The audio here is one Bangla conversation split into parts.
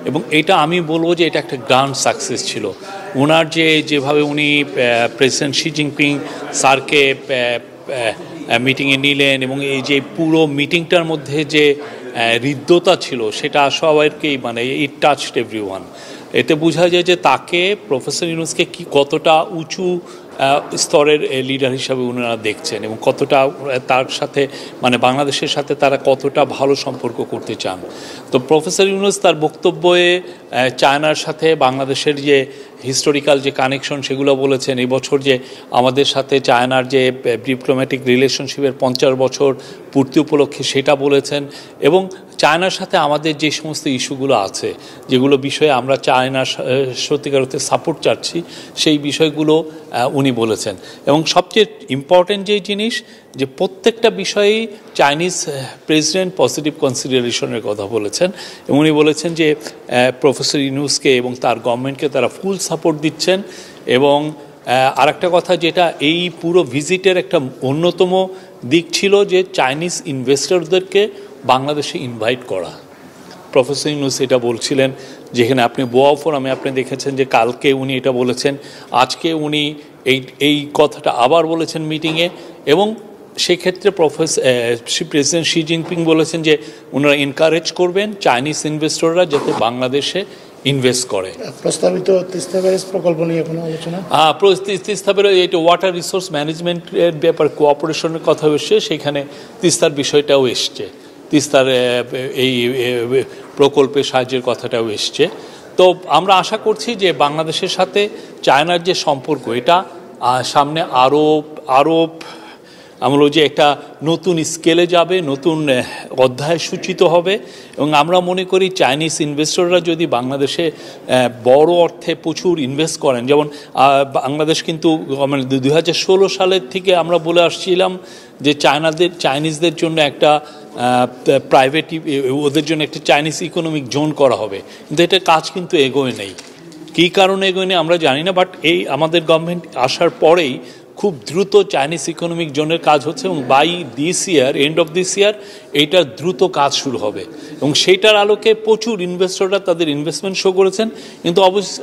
এবং এটা আমি বলবো যে এটা একটা গ্র্যান্ড সাকসেস ছিল। ওনার যেভাবে উনি প্রেসিডেন্ট শি জিনপিং স্যারকে মিটিংয়ে নিলেন এবং এই যে পুরো মিটিংটার মধ্যে যে হৃদ্যতা ছিল সেটা সবাইকেই মানে ইট টাচড এভরিওয়ান। এতে বোঝা যায় যে তাকে প্রফেসর ইউনূসকে কি কতটা উঁচু স্তরের লিডার হিসাবে ওনারা দেখছেন এবং কতটা তার সাথে মানে বাংলাদেশের সাথে তারা কতটা ভালো সম্পর্ক করতে চান। তো প্রফেসর ইউনূস তার বক্তব্যে চায়নার সাথে বাংলাদেশের যে হিস্টোরিক্যাল যে কানেকশন সেগুলো বলেছেন। এই বছর যে আমাদের সাথে চায়নার যে ডিপ্লোম্যাটিক রিলেশনশিপের 50 বছর পূর্তি উপলক্ষে সেটা বলেছেন এবং চায়নার সাথে আমাদের যে সমস্ত ইস্যুগুলো আছে যেগুলো বিষয়ে আমরা চায়নার সত্যিকার অর্থে সাপোর্ট চাচ্ছি সেই বিষয়গুলো উনি বলেছেন। এবং সবচেয়ে ইম্পর্টেন্ট যে জিনিস যে প্রত্যেকটা বিষয়েই চাইনিজ প্রেসিডেন্ট পজিটিভ কনসিডারেশনের কথা বলেছেন এবং উনি বলেছেন যে প্রফেসর ইউনূসকে এবং তার গভর্নমেন্টকে তারা ফুল সাপোর্ট দিচ্ছেন। এবং আরেকটা কথা যেটা এই পুরো ভিজিটের একটা অন্যতম দিক ছিল যে চাইনিজ ইনভেস্টরদেরকে বাংলাদেশে ইনভাইট করা। প্রফেসর ইউনূস এটা বলছিলেন যেখানে আপনি বোয়া ফোরামে আপনি দেখেছেন যে কালকে উনি এটা বলেছেন, আজকে উনি এই কথাটা আবার বলেছেন মিটিংয়ে এবং সেক্ষেত্রে প্রেসিডেন্ট শি জিনপিং বলেছেন যে ওনারা এনকারেজ করবেন চাইনিজ ইনভেস্টররা যাতে বাংলাদেশে ইনভেস্ট করে। প্রস্তাবিত তিস্তা ব্যারেজ প্রকল্প নিয়ে কোনো আলোচনা? তিস্তা ব্যারেজ এটা ওয়াটার রিসোর্স ম্যানেজমেন্টের ব্যাপার কোঅপারেশনের কথা এসছে, সেখানে তিস্তার বিষয়টাও এসছে, তিস্তার এই প্রকল্পে সাহায্যের কথাটাও এসছে। তো আমরা আশা করছি যে বাংলাদেশের সাথে চায়নার যে সম্পর্ক এটা সামনে আরও আমরা যে একটা নতুন স্কেলে যাবে, নতুন অধ্যায় সূচিত হবে এবং আমরা মনে করি চাইনিজ ইনভেস্টররা যদি বাংলাদেশে বড় অর্থে প্রচুর ইনভেস্ট করেন, যেমন বাংলাদেশ কিন্তু মানে 2016 সালের থেকে আমরা বলে আসছিলাম যে চাইনিজদের জন্য একটা প্রাইভেট ওদের জন্য একটা চাইনিজ ইকোনমিক জোন করা হবে, কিন্তু এটা কাজ কিন্তু এগোয় নেই। কী কারণে এগোয় নেই আমরা জানি না, বাট এই আমাদের গভর্নমেন্ট আসার পরেই খুব দ্রুত চাইনিজ ইকোনমিক জোনের কাজ হচ্ছে এবং by this year end of this year এইটার দ্রুত কাজ শুরু হবে এবং সেইটার আলোকে প্রচুর ইনভেস্টররা তাদের ইনভেস্টমেন্ট শো করেছেন। কিন্তু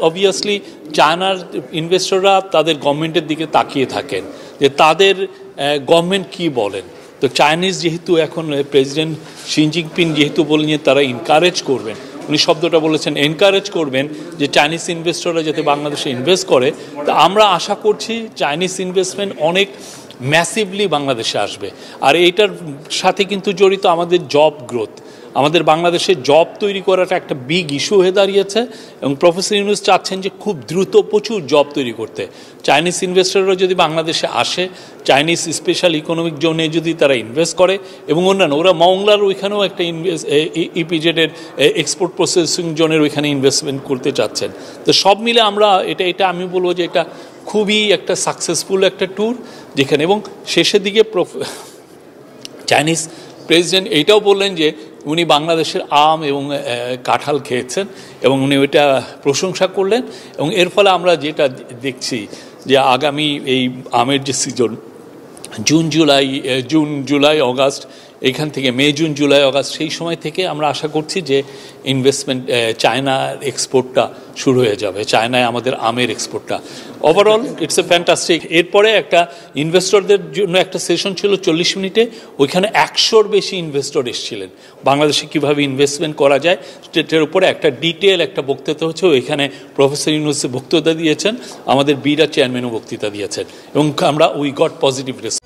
অবভিয়াসলি চায়নার ইনভেস্টররা তাদের গভর্নমেন্টের দিকে তাকিয়ে থাকেন যে তাদের গভর্নমেন্ট কি বলেন। তো চাইনিজ যেহেতু এখন প্রেসিডেন্ট শি জিনপিং যেহেতু বলেন যে তারা এনকারেজ করবেন, উনি শব্দটা বলেছেন এনকারেজ করবেন যে চাইনিজ ইনভেস্টররা যাতে বাংলাদেশে ইনভেস্ট করে, তা আমরা আশা করছি চাইনিজ ইনভেস্টমেন্ট অনেক ম্যাসিভলি বাংলাদেশে আসবে। আর এইটার সাথে কিন্তু জড়িত আমাদের জব গ্রোথ, আমাদের বাংলাদেশে জব তৈরি করাটা একটা বিগ ইস্যু হয়ে দাঁড়িয়েছে এবং প্রফেসর ইউনূস চাচ্ছেন যে খুব দ্রুত প্রচুর জব তৈরি করতে। চাইনিজ ইনভেস্টররা যদি বাংলাদেশে আসে, চাইনিজ স্পেশাল ইকোনমিক জোনে যদি তারা ইনভেস্ট করে এবং অন্যান্য ওরা মংলার ওইখানেও একটা ইপিজেডের এক্সপোর্ট প্রসেসিং জোনের ওইখানে ইনভেস্টমেন্ট করতে চাচ্ছেন। তো সব মিলে আমরা এটা আমি বলবো যে এটা খুবই একটা সাকসেসফুল একটা ট্যুর যেখানে, এবং শেষের দিকে চাইনিজ প্রেসিডেন্ট এইটাও বললেন যে উনি বাংলাদেশের আম এবং কাঁঠাল খেয়েছেন এবং উনি ওইটা প্রশংসা করলেন এবং এর ফলে আমরা যেটা দেখছি যে আগামী এই আমের যে সিজন জুন জুলাই অগাস্ট, এখান থেকে মে জুন জুলাই অগাস্ট, সেই সময় থেকে আমরা আশা করছি যে ইনভেস্টমেন্ট চায়নার এক্সপোর্টটা শুরু হয়ে যাবে, চায়নায় আমাদের আমের এক্সপোর্টটা। Overall it's a fantastic. এরপরে একটা ইনভেস্টরদের জন্য একটা সেশন ছিল 40 মিনিটে, ওইখানে 100-র বেশি ইনভেস্টর এসেছিলেন। বাংলাদেশে কীভাবে ইনভেস্টমেন্ট করা যায় সেটার উপরে একটা ডিটেল একটা বক্তৃতা হচ্ছে, ওইখানে প্রফেসর ইউনূস বক্তৃতা দিয়েছেন, আমাদের বিরা চেয়ারম্যানও বক্তৃতা দিয়েছেন এবং আমরা উই গট পজিটিভ রেসপন্স।